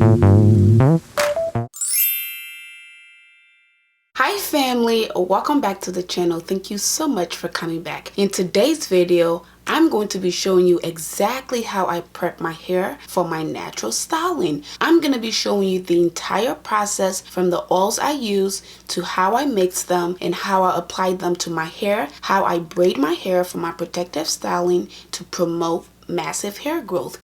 Hi family, welcome back to the channel. Thank you so much for coming back. In today's video, I'm going to be showing you exactly how I prep my hair for my natural styling. I'm going to be showing you the entire process from the oils I use to how I mix them and how I apply them to my hair, how I braid my hair for my protective styling to promote massive hair growth.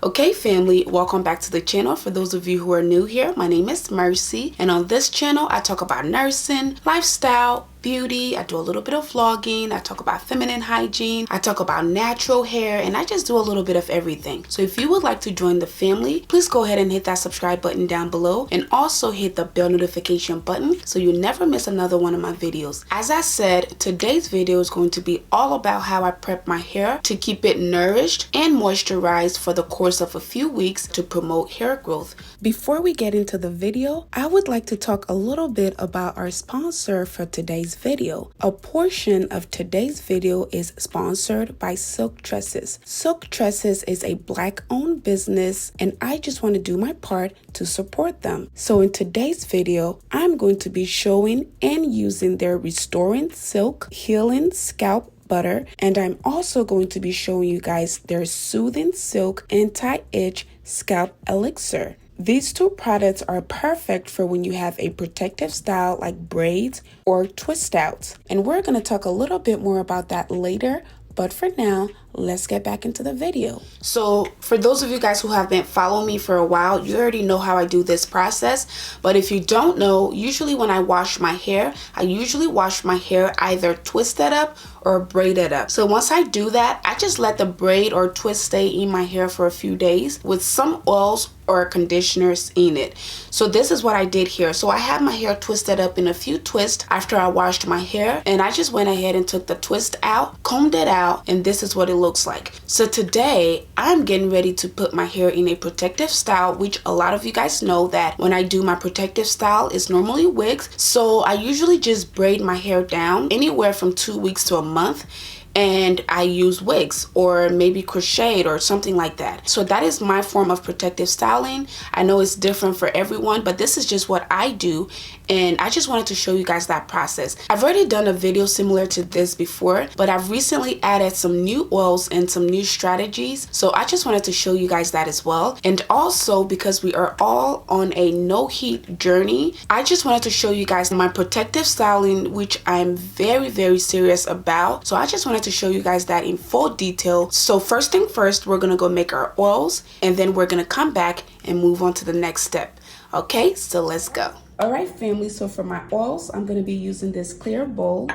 Okay family, welcome back to the channel. For those of you who are new here, my name is Mercy, and on this channel I talk about nursing, lifestyle, beauty. I do a little bit of vlogging. I talk about feminine hygiene. I talk about natural hair, and I just do a little bit of everything. So if you would like to join the family, please go ahead and hit that subscribe button down below, and also hit the bell notification button so you never miss another one of my videos. As I said, today's video is going to be all about how I prep my hair to keep it nourished and moisturized for the course of a few weeks to promote hair growth. Before we get into the video, I would like to talk a little bit about our sponsor for today's video. A portion of today's video is sponsored by Silk Tresses. Silk Tresses is a Black-owned business, and I just want to do my part to support them. So in today's video, I'm going to be showing and using their Restoring Silk Healing Scalp Butter, and I'm also going to be showing you guys their Soothing Silk Anti-Itch Scalp Elixir. These two products are perfect for when you have a protective style like braids or twist outs. And we're going to talk a little bit more about that later. But for now, let's get back into the video. So for those of you guys who have been following me for a while, you already know how I do this process. But if you don't know, usually when I wash my hair, I usually wash my hair either twisted up or braided up. So once I do that, I just let the braid or twist stay in my hair for a few days with some oils or conditioners in it. So this is what I did here. So I had my hair twisted up in a few twists after I washed my hair, and I just went ahead and took the twist out, combed it out, and this is what it looks like. So today I'm getting ready to put my hair in a protective style, which a lot of you guys know that when I do my protective style is normally wigs. So I usually just braid my hair down anywhere from 2 weeks to a month, and I use wigs or maybe crocheted or something like that. So that is my form of protective styling. I know it's different for everyone, but this is just what I do, and I just wanted to show you guys that process. I've already done a video similar to this before, but I've recently added some new oils and some new strategies, so I just wanted to show you guys that as well. And also, because we are all on a no heat journey, I just wanted to show you guys my protective styling, which I'm very serious about. So I just wanted to show you guys that in full detail. So first thing first, we're gonna go make our oils, and then we're gonna come back and move on to the next step. Okay, so let's go. All right family, so for my oils, I'm gonna be using this clear bowl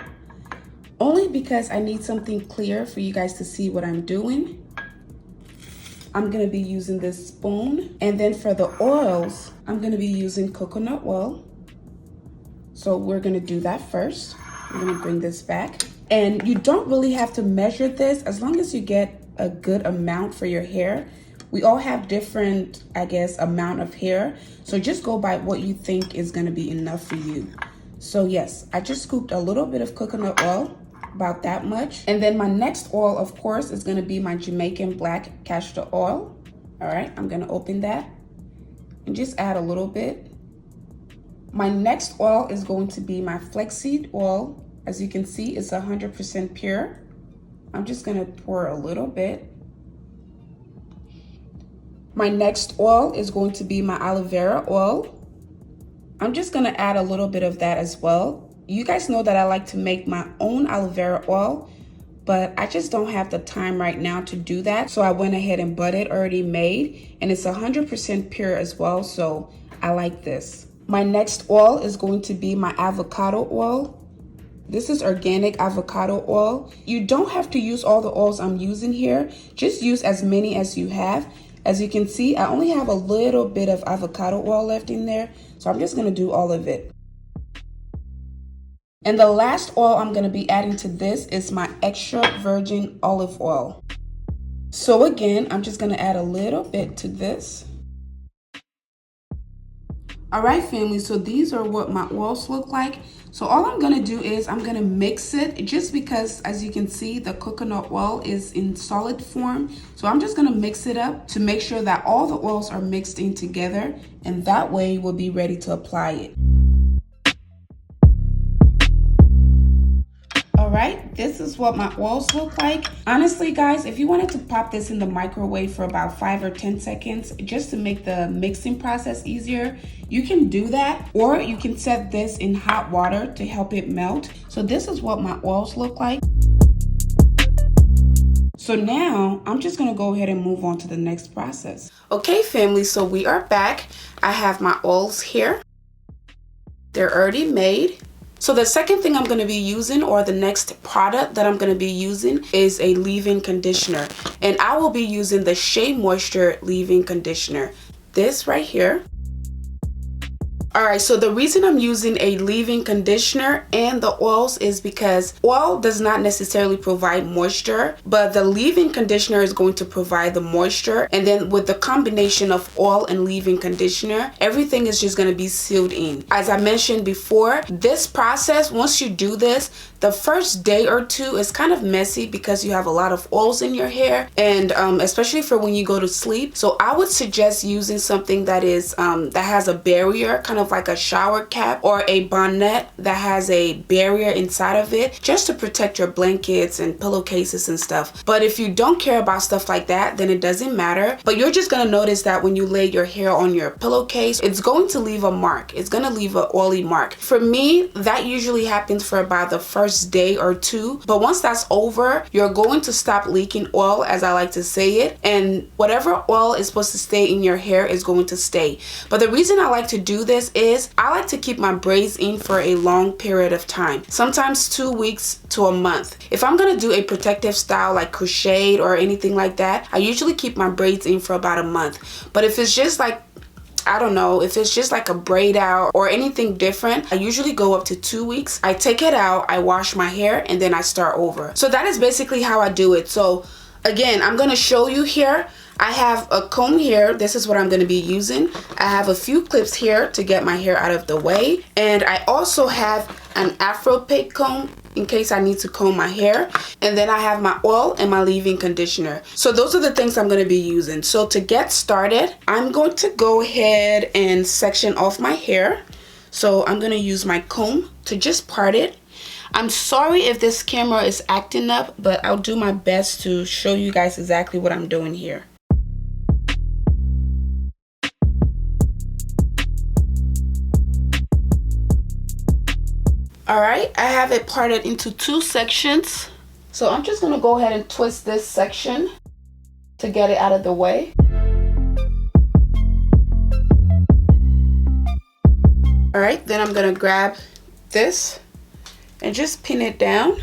only because I need something clear for you guys to see what I'm doing. I'm gonna be using this spoon, and then for the oils, I'm gonna be using coconut oil. So we're gonna do that first. I'm gonna bring this back. And you don't really have to measure this as long as you get a good amount for your hair. We all have different, I guess, amount of hair. So just go by what you think is gonna be enough for you. So yes, I just scooped a little bit of coconut oil, about that much. And then my next oil, of course, is gonna be my Jamaican black castor oil. All right, I'm gonna open that and just add a little bit. My next oil is going to be my flaxseed oil. As you can see, it's 100% pure. I'm just gonna pour a little bit. My next oil is going to be my aloe vera oil. I'm just gonna add a little bit of that as well. You guys know that I like to make my own aloe vera oil, but I just don't have the time right now to do that. So I went ahead and bought it already made, and it's 100% pure as well, so I like this. My next oil is going to be my avocado oil. This is organic avocado oil. You don't have to use all the oils I'm using here. Just use as many as you have. As you can see, I only have a little bit of avocado oil left in there, so I'm just gonna do all of it. And the last oil I'm gonna be adding to this is my extra virgin olive oil. So again, I'm just gonna add a little bit to this. All right, family, so these are what my oils look like. So all I'm gonna do is I'm gonna mix it, just because as you can see, the coconut oil is in solid form. So I'm just gonna mix it up to make sure that all the oils are mixed in together, and that way we'll be ready to apply it. All right, this is what my oils look like. Honestly, guys, if you wanted to pop this in the microwave for about 5 or 10 seconds, just to make the mixing process easier, you can do that, or you can set this in hot water to help it melt. So this is what my oils look like. So now I'm just gonna go ahead and move on to the next process. Okay, family, so we are back. I have my oils here. They're already made. So the second thing I'm going to be using, or the next product that I'm going to be using, is a leave-in conditioner. And I will be using the Shea Moisture leave-in conditioner. This right here. Alright, so the reason I'm using a leave-in conditioner and the oils is because oil does not necessarily provide moisture, but the leave-in conditioner is going to provide the moisture. And then with the combination of oil and leave-in conditioner, everything is just going to be sealed in. As I mentioned before, this process, once you do this, the first day or two is kind of messy because you have a lot of oils in your hair, and especially for when you go to sleep. So I would suggest using something that is that has a barrier, kind of like a shower cap or a bonnet that has a barrier inside of it, just to protect your blankets and pillowcases and stuff. But if you don't care about stuff like that, then it doesn't matter. But you're just gonna notice that when you lay your hair on your pillowcase, it's going to leave a mark. It's gonna leave an oily mark. For me, that usually happens for about the first day or two, but once that's over, you're going to stop leaking oil, as I like to say it, and whatever oil is supposed to stay in your hair is going to stay. But the reason I like to do this is I like to keep my braids in for a long period of time, sometimes 2 weeks to a month. If I'm gonna do a protective style like crocheted or anything like that, I usually keep my braids in for about a month. But if it's just like, I don't know, if it's just like a braid out or anything different, I usually go up to 2 weeks. I take it out, I wash my hair, and then I start over. So that is basically how I do it. So again, I'm gonna show you here. I have a comb here. This is what I'm going to be using. I have a few clips here to get my hair out of the way. And I also have an Afro pick comb in case I need to comb my hair. And then I have my oil and my leave-in conditioner. So those are the things I'm going to be using. So to get started, I'm going to go ahead and section off my hair. So I'm going to use my comb to just part it. I'm sorry if this camera is acting up, but I'll do my best to show you guys exactly what I'm doing here. Alright, I have it parted into 2 sections. So I'm just going to go ahead and twist this section to get it out of the way. Alright, then I'm going to grab this and just pin it down.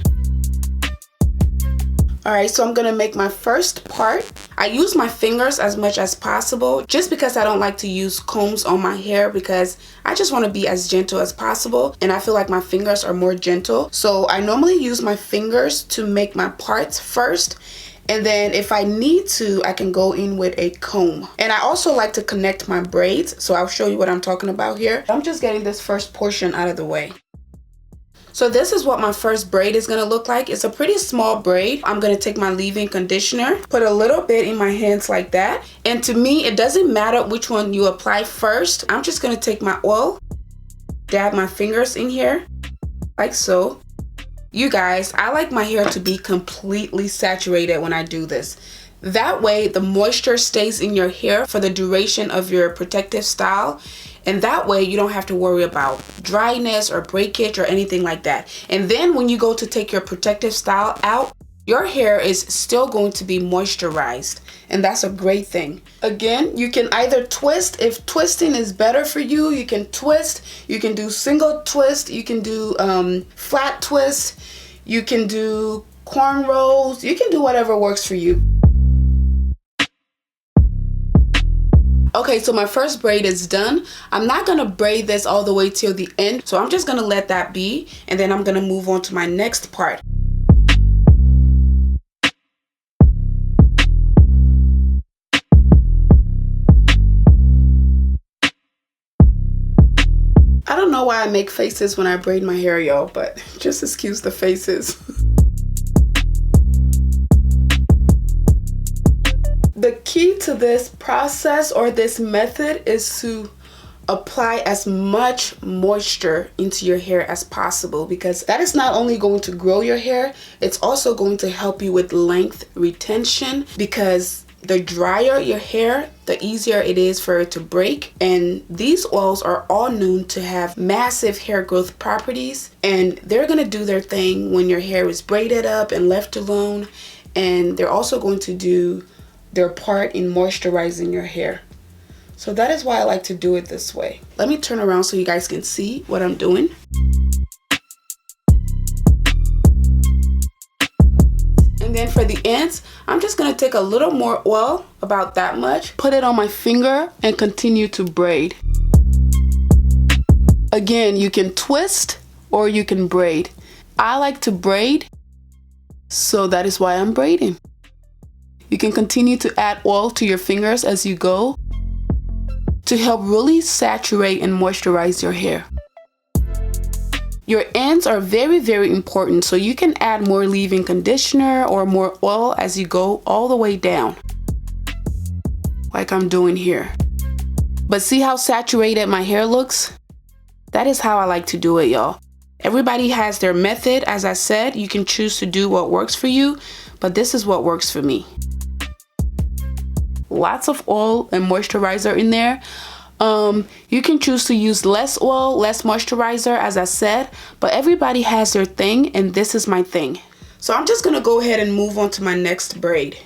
Alright, so I'm going to make my first part. I use my fingers as much as possible just because I don't like to use combs on my hair, because I just want to be as gentle as possible, and I feel like my fingers are more gentle. So I normally use my fingers to make my parts first, and then if I need to, I can go in with a comb. And I also like to connect my braids, so I'll show you what I'm talking about here. I'm just getting this first portion out of the way. So this is what my first braid is going to look like. It's a pretty small braid. I'm going to take my leave-in conditioner, put a little bit in my hands like that. And to me, it doesn't matter which one you apply first. I'm just going to take my oil, dab my fingers in here, like so. You guys, I like my hair to be completely saturated when I do this. That way, the moisture stays in your hair for the duration of your protective style. And that way you don't have to worry about dryness or breakage or anything like that. And then when you go to take your protective style out, your hair is still going to be moisturized. And that's a great thing. Again, you can either twist. If twisting is better for you, you can twist. You can do single twist. You can do flat twist. You can do cornrows. You can do whatever works for you. Okay, so my first braid is done. I'm not gonna braid this all the way till the end, so I'm just gonna let that be, and then I'm gonna move on to my next part. know why I make faces when I braid my hair, y'all, but just excuse the faces. The key to this process or this method is to apply as much moisture into your hair as possible, because that is not only going to grow your hair, it's also going to help you with length retention, because the drier your hair, the easier it is for it to break. And these oils are all known to have massive hair growth properties, and they're going to do their thing when your hair is braided up and left alone, and they're also going to do their part in moisturizing your hair. So that is why I like to do it this way. Let me turn around so you guys can see what I'm doing. And then for the ends, I'm just gonna take a little more oil, about that much, put it on my finger and continue to braid. Again, you can twist or you can braid. I like to braid, so that is why I'm braiding. You can continue to add oil to your fingers as you go to help really saturate and moisturize your hair. Your ends are very, very important, so you can add more leave-in conditioner or more oil as you go all the way down, like I'm doing here. But see how saturated my hair looks? That is how I like to do it, y'all. Everybody has their method. As I said, you can choose to do what works for you, but this is what works for me. Lots of oil and moisturizer in there. You can choose to use less oil, less moisturizer, as I said, but everybody has their thing, and this is my thing. So I'm just gonna go ahead and move on to my next braid.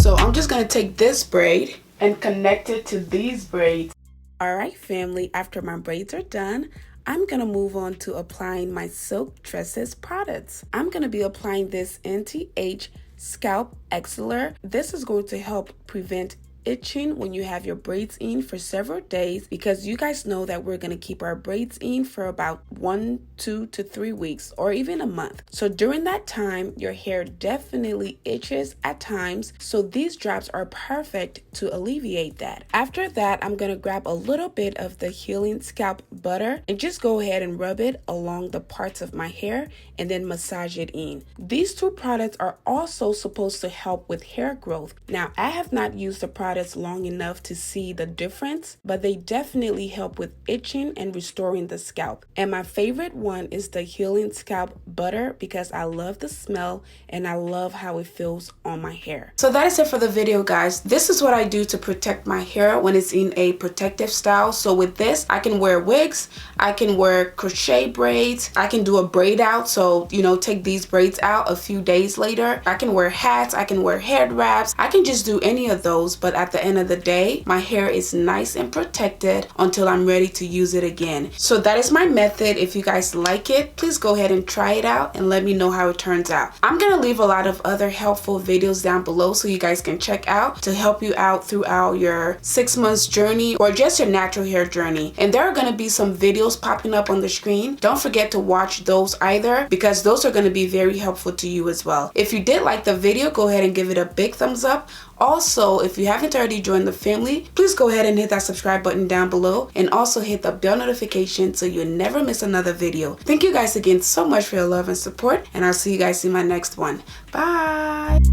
So I'm just going to take this braid and connect it to these braids. Alright family, after my braids are done, I'm going to move on to applying my Silk Tresses products. I'm going to be applying this NTH Scalp Exceller. This is going to help prevent itching when you have your braids in for several days, because you guys know that we're going to keep our braids in for about 1, 2 to 3 weeks or even a month. So during that time, your hair definitely itches at times, so these drops are perfect to alleviate that. After that, I'm going to grab a little bit of the Healing Scalp Butter and just go ahead and rub it along the parts of my hair and then massage it in. These two products are also supposed to help with hair growth. Now, I have not used the products long enough to see the difference, but they definitely help with itching and restoring the scalp. And my favorite one is the Healing Scalp Butter, because I love the smell and I love how it feels on my hair. So that is it for the video, guys. This is what I do to protect my hair when it's in a protective style. So with this, I can wear wigs, I can wear crochet braids, I can do a braid out, so you know, take these braids out a few days later. I can wear hats, I can wear head wraps, I can just do any of those, but at the end of the day, my hair is nice and protected until I'm ready to use it again. So that is my method. If you guys like it, please go ahead and try it out and let me know how it turns out. I'm gonna leave a lot of other helpful videos down below so you guys can check out to help you out throughout your 6 months journey or just your natural hair journey. And there are gonna be some videos popping up on the screen. Don't forget to watch those either, because those are gonna be very helpful to you as well. If you did like the video, go ahead and give it a big thumbs up. Also, if you haven't already joined the family, please go ahead and hit that subscribe button down below, and also hit the bell notification so you never miss another video. Thank you guys again so much for your love and support, and I'll see you guys in my next one. Bye!